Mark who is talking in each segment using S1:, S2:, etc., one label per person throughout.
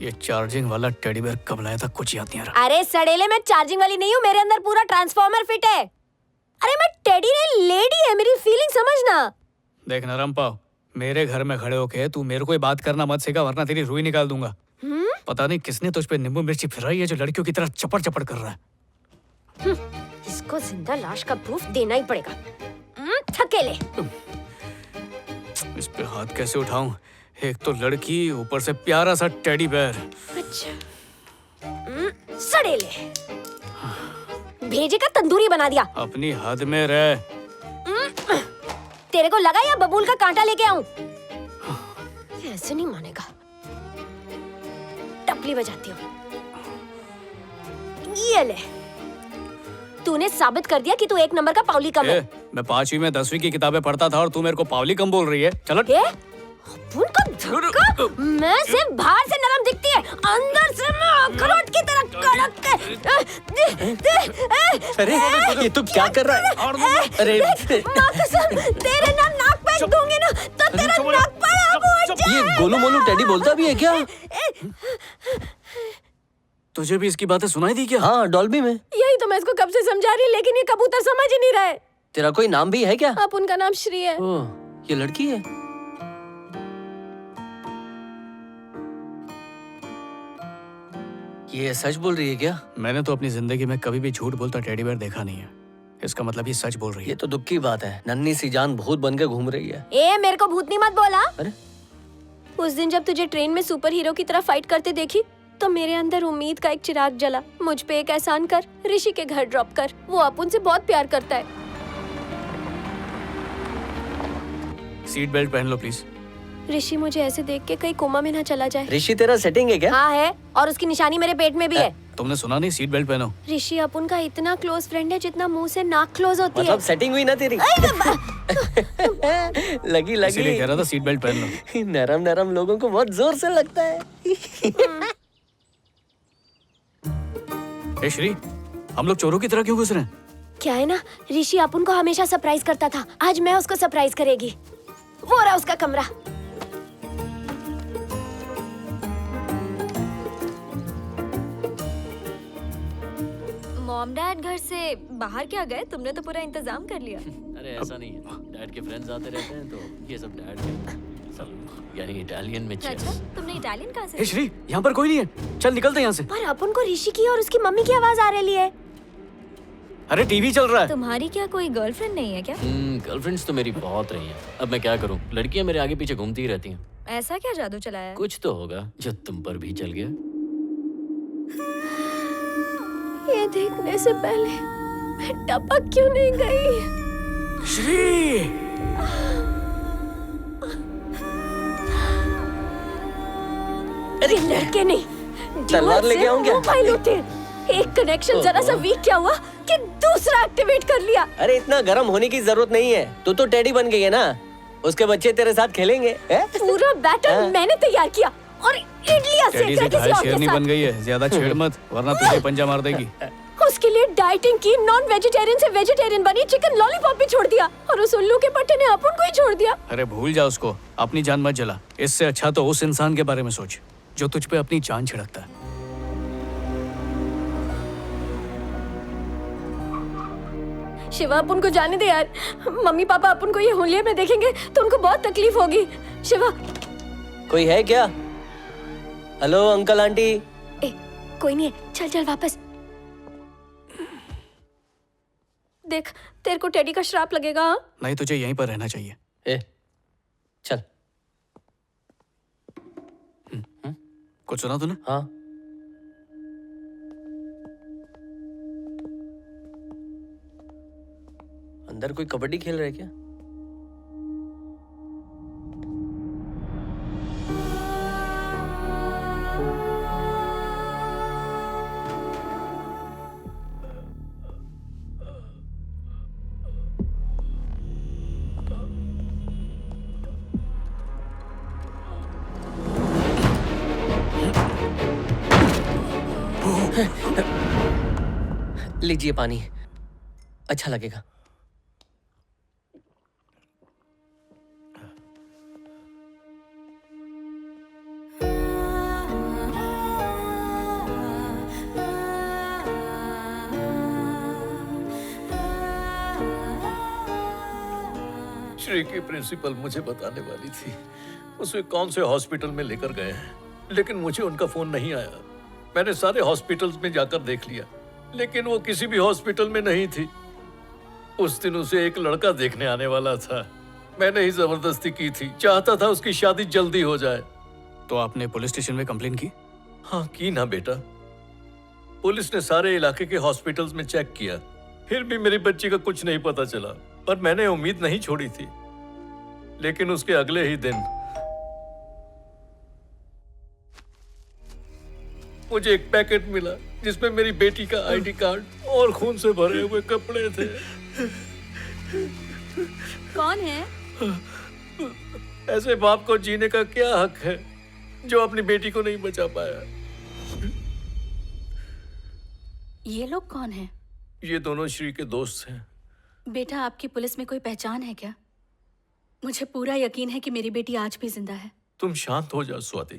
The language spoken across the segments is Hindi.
S1: ये चार्जिंग वाला टेडी बेयर कब लाया था कुछ याद नहीं आ रहा।
S2: अरे सड़ेले, मैं चार्जिंग वाली नहीं हूँ, मेरे अंदर पूरा ट्रांसफॉर्मर फिट है। अरे मैं टेडी नहीं, लेडी है, मेरी फीलिंग समझना।
S1: देख नरम पाव, मेरे घर में खड़े होके तू मेरे को बात करना मत सिखा, वरना तेरी रुई निकाल दूंगा। पता नहीं किसने तुझ पे नींबू मिर्ची फिराई है जो लड़कियों की तरह चपड़ चपड़ कर रहा है।
S2: इसको जिंदा लाश का प्रूफ देना ही पड़ेगा। थकेले।
S1: इस पे हाथ कैसे उठाऊं? एक तो लड़की, ऊपर से प्यारा सा टेडी बेयर।
S2: अच्छा। सड़ेले, भेजे का तंदूरी बना दिया।
S1: अपनी हद में रह।
S2: तेरे को लगा या बबूल का कांटा लेके आऊं? ऐसे नहीं मानेगा। टपली बजाती हूँ। ये ले, तूने साबित कर दिया कि तू एक नंबर का पावली कम है।
S1: मैं 5वीं में 10वीं की किताबें पढ़ता था और तू मेरे को पावली कम बोल रही है। चलो।
S2: मैं सिर्फ बाहर से नरम दिखती है, अंदर से मैं अखरोट की तरह कड़क है।
S3: अरे ये तो क्या कर रहा है? अरे
S2: माँ कसम, तेरे ना नाक पे दूंगी ना तो तेरा नाक पर
S3: ये गोलू मोलू टेडी बोलता भी है क्या?
S1: तुझे भी इसकी बातें सुनाई दी क्या?
S3: हाँ, डॉल्बी में।
S2: यही तो मैं इसको कब से समझा रही, लेकिन ये कबूतर समझ ही नहीं रहा है।
S3: तेरा कोई नाम भी है क्या?
S2: अब उनका नाम श्री है।
S3: ओह, ये लड़की है। ये सच बोल रही है क्या?
S1: मैंने तो अपनी जिंदगी में कभी भी झूठ बोलता टेडी बेयर देखा नहीं है। इसका मतलब ये सच बोल रही है।
S3: ये तो दुख की बात है। नन्ही सी जान भूत बन के घूम रही है।
S2: ए, मेरे को भूतनी मत बोला।
S3: अरे
S2: उस दिन जब तुझे ट्रेन में सुपर हीरो की तरह फाइट करते देखी तो मेरे अंदर उम्मीद का एक चिराग जला। मुझ पे एक एहसान कर, ऋषि के घर ड्रॉप कर। वो अपुन से बहुत प्यार करता है।
S1: सीट बेल्ट पहन लो प्लीज।
S2: ऋषि मुझे ऐसे देख के कहीं कोमा में ना चला जाए।
S3: ऋषि तेरा सेटिंग है क्या?
S2: हाँ है, और उसकी निशानी मेरे पेट में भी है।
S1: तुमने सुना नहीं? सीट बेल्ट पहनो।
S2: ऋषि अपुन का इतना क्लोज फ्रेंड है जितना मुंह से नाक क्लोज होती
S3: मतलब
S2: है।
S3: सेटिंग हुई ना तेरी? लगी लगी।
S1: इसीलिए कह रहा था सीट बेल्ट पहन लो।
S3: नरम नरम लोगों को बहुत जोर से लगता है।
S1: ए श्री, हम लोग चोरों की तरह क्यों घुस रहे हैं?
S2: क्या है ना, ऋषि अपुन को हमेशा सरप्राइज करता था, आज मैं उसको सरप्राइज करेगी। वो रहा उसका कमरा।
S4: मॉम डैड घर से बाहर क्या गए? तुमने तो पूरा इंतजाम कर लिया।
S5: अरे ऐसा नहीं है, डैड के फ्रेंड्स आते रहते हैं तो ये सब डैड के सब यानी इटालियन में
S4: अच्छा, तुमने इटालियन कहाँ से?
S1: ए श्री, यहाँ पर कोई नहीं है, चल निकलते हैं यहाँ से।
S2: पर अपुन को ऋषि की और उसकी मम्मी की आवाज आ रही है।
S1: अरे टीवी चल रहा है।
S4: तुम्हारी क्या कोई गर्लफ्रेंड नहीं है क्या?
S5: गर्लफ्रेंड्स तो मेरी बहुत रही हैं। अब मैं क्या करूं, लड़कियां मेरे आगे पीछे घूमती ही रहती हैं।
S4: ऐसा क्या जादू चलाया है?
S5: कुछ तो होगा जो तुम पर भी चल गया।
S2: ये देखने से पहले मैं टपक क्यों नहीं गई?
S1: श्री,
S2: अरे लड़के नहीं,
S3: तलवार लेके आऊं क्या?
S2: मोबाइल होते हैं। एक कनेक्शन जरा सा वीक क्या हुआ कि दूसरा एक्टिवेट कर लिया।
S3: अरे इतना गर्म होने की जरूरत नहीं है। तू तो टेडी बन गई है ना, उसके बच्चे तेरे साथ खेलेंगे।
S2: पूरा बैटर मैंने तैयार किया और इडलियां
S1: टेडी से घायल शेरनी बन गई है। ज्यादा छेड़ मत, वरना तुझे पंजा मार देगी।
S2: उसके लिए डाइटिंग की, नॉन वेजिटेरियन से वेजिटेरियन बनी, चिकन लॉलीपॉप भी छोड़ दिया और उस उल्लू के पट्टे ने अपुन को ही छोड़ दिया।
S1: अरे भूल जा उसको, अपनी जान मत जला। इससे अच्छा तो उस इंसान के बारे में सोच जो तुझ पे अपनी जान छिड़कता है।
S2: शिवा, अपुन को जाने दे यार। मम्मी पापा अपुन को ये होलिये में देखेंगे तो उनको बहुत तकलीफ होगी। शिवा।
S3: कोई है क्या? Hello uncle aunty.
S2: ए, कोई नहीं है, चल चल वापस। देख, तेरे को टेडी का श्राप लगेगा। हाँ?
S1: नहीं, तुझे यहीं पर रहना चाहिए।
S3: ए, चल।
S1: कुछ सुना तूने?
S3: हाँ, अंदर कोई कबड्डी खेल रहा है क्या? लीजिए पानी, अच्छा लगेगा।
S6: श्री की प्रिंसिपल मुझे बताने वाली थी उसे कौन से हॉस्पिटल में लेकर गए हैं, लेकिन मुझे उनका फोन नहीं आया। मैंने सारे हॉस्पिटल्स में जाकर देख लिया, लेकिन वो किसी भी हॉस्पिटल में नहीं थी। उस दिन उसे एक लड़का देखने आने वाला था। मैंने ही जबरदस्ती की थी, चाहता था उसकी शादी जल्दी हो जाए।
S1: तो आपने पुलिस स्टेशन में कंप्लेन की?
S6: हाँ की ना बेटा। पुलिस ने सारे इलाके के हॉस्पिटल्स में चेक किया, फिर भी मेरी बच्ची का कुछ नहीं पता चला। पर मैंने उम्मीद नहीं छोड़ी थी। लेकिन उसके अगले ही दिन मुझे एक पैकेट मिला जिसमें मेरी बेटी का आईडी कार्ड और खून से भरे हुए कपड़े थे।
S4: कौन है?
S6: ऐसे बाप को जीने का क्या हक है जो अपनी बेटी को नहीं बचा पाया?
S7: ये लोग कौन हैं?
S6: ये दोनों श्री के दोस्त हैं।
S7: बेटा, आपकी पुलिस में कोई पहचान है क्या? मुझे पूरा यकीन है कि मेरी बेटी आज भी जिंदा है।
S6: तुम शांत हो जाओ स्वाति।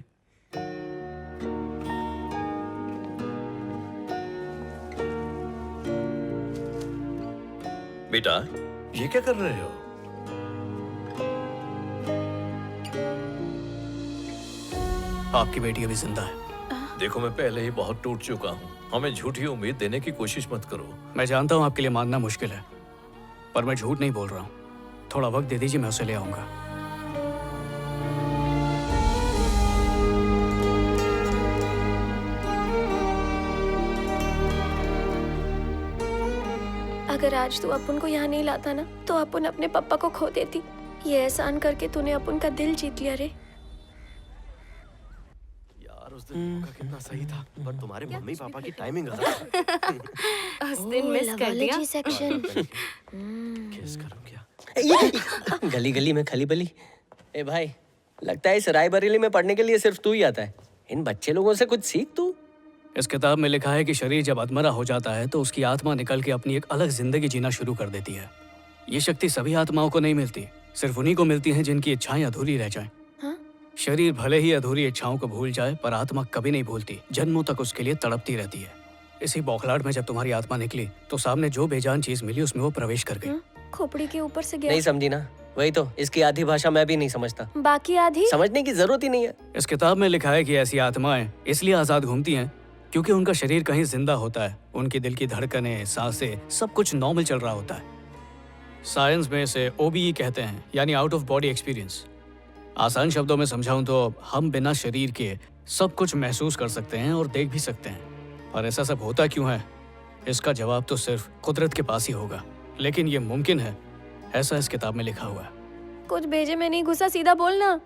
S6: बेटा, ये क्या कर रहे हो?
S1: आपकी बेटी अभी जिंदा है।
S6: देखो, मैं पहले ही बहुत टूट चुका हूँ। हमें झूठी उम्मीद देने की कोशिश मत करो।
S1: मैं जानता हूँ आपके लिए मानना मुश्किल है, पर मैं झूठ नहीं बोल रहा हूँ। थोड़ा वक्त दे दीजिए, मैं उसे ले आऊंगा।
S2: अगर आज तू अपुन को यहाँ नहीं लाता ना, तो अपुन अपने पापा को खो देती। ये एहसान करके तूने अपुन का दिल जीत लिया रे।
S5: यार उस दिन मौका कितना सही था, पर तुम्हारे मम्मी पापा की टाइमिंग गलत।
S4: उस दिन मिस कर दिया।
S2: सेक्शन।
S5: किस करूं क्या?
S3: गली गली में खली बली। ए भाई, लगता है इस रायबरेली में पढ़ने के लिए सिर्फ तू ही आता है। इन बच्चे लोगों से कुछ सीख तू।
S1: इस किताब में लिखा है कि शरीर जब अधमरा हो जाता है तो उसकी आत्मा निकल के अपनी एक अलग जिंदगी जीना शुरू कर देती है। ये शक्ति सभी आत्माओं को नहीं मिलती, सिर्फ उन्हीं को मिलती है जिनकी इच्छाएं अधूरी रह जाएं।
S2: हाँ?
S1: शरीर भले ही अधूरी इच्छाओं को भूल जाए, पर आत्मा कभी नहीं भूलती, जन्मों तक उसके लिए तड़पती रहती है। इसी बौखलाहट में जब तुम्हारी आत्मा निकली तो सामने जो बेजान चीज मिली उसमें वो प्रवेश कर गई।
S2: खोपड़ी के ऊपर से गया।
S3: नहीं समझी ना? वही तो, इसकी आधी भाषा मैं भी नहीं समझता।
S2: बाकी आधी
S3: समझने की जरूरत ही नहीं है।
S1: इस किताब में लिखा है कि ऐसी आत्माएं इसलिए आजाद घूमती हैं क्योंकि उनका शरीर कहीं जिंदा होता है। उनके दिल की धड़कनें, सांसें, सब कुछ नॉर्मल चल रहा होता है। साइंस में इसे OBE कहते हैं, यानी आउट ऑफ बॉडी एक्सपीरियंस। आसान शब्दों में समझाऊं तो हम बिना शरीर के सब कुछ महसूस कर सकते हैं और देख भी सकते हैं। पर ऐसा सब होता क्यों है? इसका जवाब तो सिर्फ कुदरत के पास ही होगा, लेकिन ये मुमकिन है, ऐसा इस किताब में लिखा हुआ है।
S2: कुछ भेजे में नहीं घुसा, सीधा बोलना।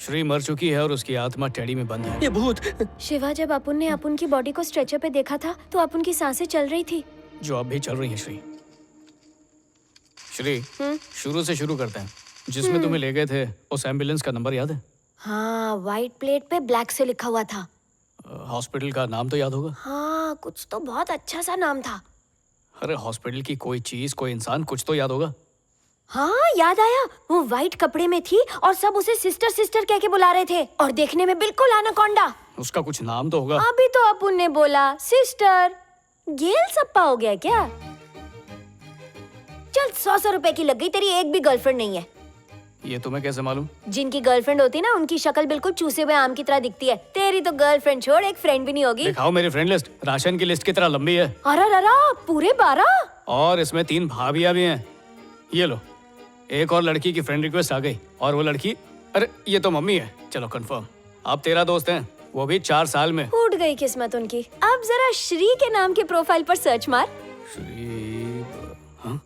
S1: श्री मर चुकी है और उसकी आत्मा टेडी में बंद है।
S3: ये भूत।
S2: शिवा, जब अपुन ने अपुन की बॉडी को स्ट्रेचर पे देखा था तो अपुन की सांसें चल रही थी।
S1: जो अब भी चल रही है। श्री, शुरू से शुरू करते हैं। जिसमें तुम्हें ले गए थे उस एम्बुलेंस का नंबर याद है?
S2: हाँ, व्हाइट प्लेट पे ब्लैक से लिखा हुआ था।
S1: हॉस्पिटल का नाम तो याद होगा?
S2: हाँ, कुछ तो बहुत अच्छा सा नाम था।
S1: अरे हॉस्पिटल की कोई चीज, कोई इंसान, कुछ तो याद होगा।
S2: हाँ, याद आया। वो व्हाइट कपड़े में थी और सब उसे सिस्टर सिस्टर कह के बुला रहे थे और देखने में बिल्कुल एनाकोंडा।
S1: उसका कुछ नाम तो होगा।
S2: अभी तो अपुन ने बोला सिस्टर। गेल सप्पा हो गया क्या? चल, 100 रुपए की लग गई। तेरी एक भी गर्लफ्रेंड नहीं है।
S1: ये तुम्हें कैसे मालूम?
S2: जिनकी गर्लफ्रेंड होती ना, उनकी शक्ल बिल्कुल चूसे हुए आम की तरह दिखती है। तेरी तो गर्लफ्रेंड छोड़, एक फ्रेंड भी नहीं होगी।
S1: दिखाओ मेरी फ्रेंड लिस्ट। राशन की लिस्ट की तरह लंबी है।
S2: अरे पूरे 12?
S1: और इसमें 3 भाभियां भी हैं। ये लो, एक और लड़की की फ्रेंड रिक्वेस्ट आ गई। और वो लड़की, अरे ये तो मम्मी है। चलो कंफर्म, आप 13 दोस्त हैं, वो भी 4 साल में।
S2: फूट गई किस्मत उनकी। अब जरा श्री के नाम के प्रोफाइल पर सर्च मार।
S1: श्री, हाँ?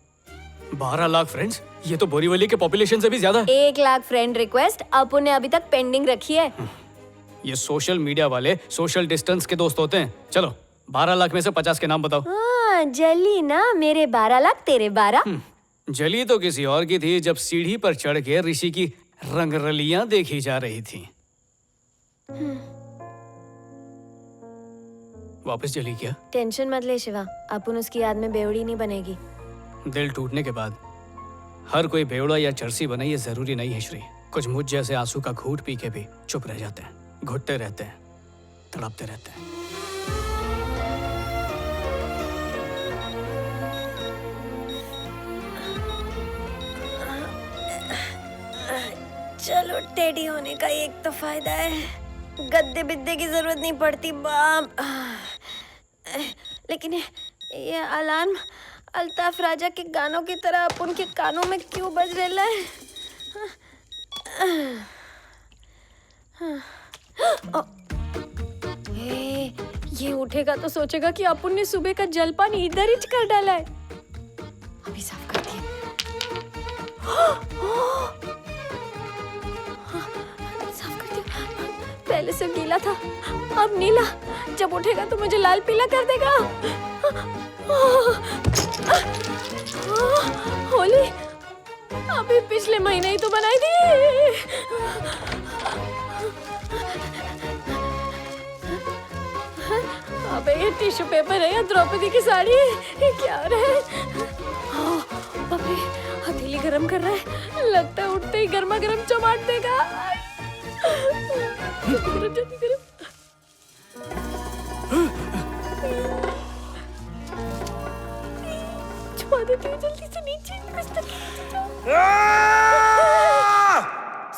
S1: 12 लाख फ्रेंड्स? ये तो बोरीवली के पॉपुलेशन से भी ज्यादा है।
S2: 1 लाख फ्रेंड रिक्वेस्ट अपुन ने अभी तक पेंडिंग रखी है।
S1: ये सोशल मीडिया वाले सोशल डिस्टेंस के दोस्त होते हैं। चलो 12 लाख में से 50 के नाम बताओ।
S2: हाँ, जली ना, मेरे 12 लाख तेरे 12।
S1: जली तो किसी और की थी जब सीढ़ी पर चढ़ के ऋषि की रंगरलियां देखी जा रही थी। वापस जली क्या?
S2: टेंशन मत ले शिवा, अपुन उसकी याद में बेवड़ी नहीं बनेगी।
S1: दिल टूटने के बाद हर कोई बेवड़ा या चरसी बने ये जरूरी नहीं है श्री। कुछ मुझ जैसे आंसू का घूंट पी के भी चुप रह जाते हैं, घुटते रहते हैं, तड़पते रहते हैं।
S2: चलो टेडी होने का एक तो फायदा है, गद्दे बिद्दे की जरूरत नहीं पड़ती बाप। लेकिन ये अलार्म अल्ताफ राजा के गानों की तरह अपन के कानों में क्यों बज रहा है? ये उठेगा तो सोचेगा कि अपन ने सुबह का जलपान इधर ही कर डाला है। अभी साफ करती है। साफ करती हूँ। पहले से गीला था, अब नीला। जब उठेगा तो मुझे लाल पीला कर देगा। होली अभी पिछले महीने ही तो बनाई थी। अबे ये टिश्यू पेपर है या द्रौपदी की साड़ी? ये क्या हो रहा है? बाप रे, हथेली गरम कर रहा है। लगता है उठते ही गर्मा गर्म चमाट देगा। जल्दी गरम। छुपा देती हूँ जल्दी से नीचे।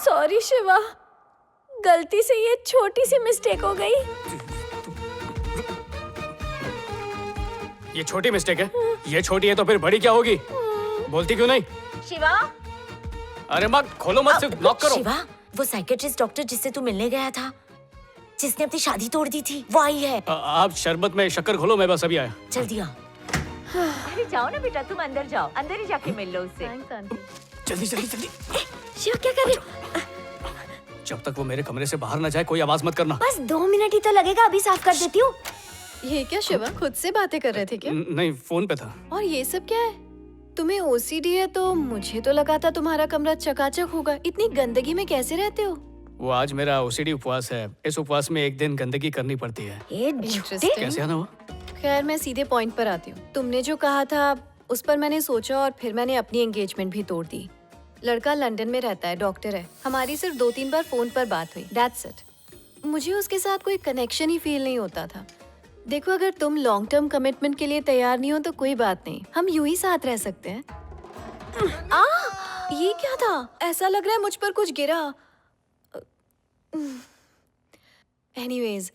S2: सॉरी शिवा, गलती से ये छोटी सी मिस्टेक हो गई।
S1: ये छोटी मिस्टेक है। ये छोटी है तो फिर बड़ी क्या होगी? बोलती क्यों नहीं?
S8: शिवा,
S1: अरे माँ खोलो मत, सिर्फ लॉक करो।
S8: शिवा, वो साइकेट्रिस्ट डॉक्टर जिससे तू मिलने गया था, जिसने अपनी शादी तोड़ दी थी, वो आई है।
S1: आप शरबत में शक्कर घोलो, मैं बस अभी आया।
S8: जल्दी आ।
S9: अरे जाओ ना बेटा, तुम अंदर जाओ, अंदर ही जाके मिल लो उससे।
S1: जल्दी जल्दी जल्दी।
S2: शिवा क्या कर रहे हो?
S1: जब तक वो मेरे कमरे से बाहर ना जाए कोई आवाज मत करना।
S2: बस 2 मिनट ही तो लगेगा, अभी साफ कर देती हूँ।
S10: ये क्या शिवा, खुद से बातें कर रहे थे क्या?
S1: नहीं, फोन पे था।
S10: और ये सब क्या है? तुम्हें ओसीडी है तो मुझे तो लगा था तुम्हारा कमरा चकाचक होगा। इतनी गंदगी में कैसे रहते हो?
S1: वो आज मेरा ओसीडी उपवास है। इस उपवास में एक दिन गंदगी करनी पड़ती है।
S10: इंटरेस्टिंग।
S1: कैसे आना हुआ?
S10: खैर मैं सीधे पॉइंट पर आती हूँ। तुमने जो कहा था उस पर मैंने सोचा और फिर मैंने अपनी एंगेजमेंट भी तोड़ दी। लड़का लंदन में रहता है, डॉक्टर है। हमारी सिर्फ 2-3 बार फोन पर बात हुई, दैट्स इट। मुझे उसके साथ कोई कनेक्शन ही फील नहीं होता था। देखो, अगर तुम लॉन्ग टर्म कमिटमेंट के लिए तैयार नहीं हो तो कोई बात नहीं, हम यूं ही साथ रह सकते हैं। ये क्या था? ऐसा लग रहा है मुझ पर कुछ गिरा। एनीवेज,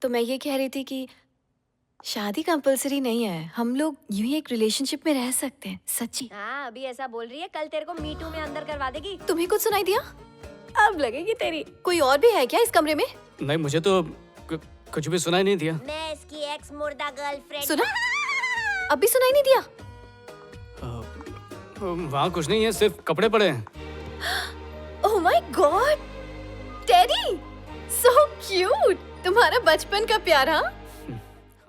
S10: तो मैं ये कह रही थी कि शादी कंपलसरी नहीं है, हम लोग यूं ही एक रिलेशनशिप में रह सकते हैं। सच्ची।
S2: हाँ, अभी ऐसा बोल रही है, कल तेरे को मीटू में अंदर करवा देगी।
S10: तुम्हें कुछ सुनाई दिया?
S2: अब लगेगी तेरी।
S10: कोई और भी है क्या इस कमरे में?
S1: नहीं, मुझे तो कुछ भी सुनाई नहीं दिया।
S2: मैं इसकी एक्स मुर्दा गर्लफ्रेंड।
S10: सुना? अब भी सुनाई नहीं दिया?
S1: वहाँ कुछ नहीं है, सिर्फ कपड़े पड़े हैं।
S10: Oh my God, teddy, so cute. तुम्हारा बचपन का प्यार। हाँ,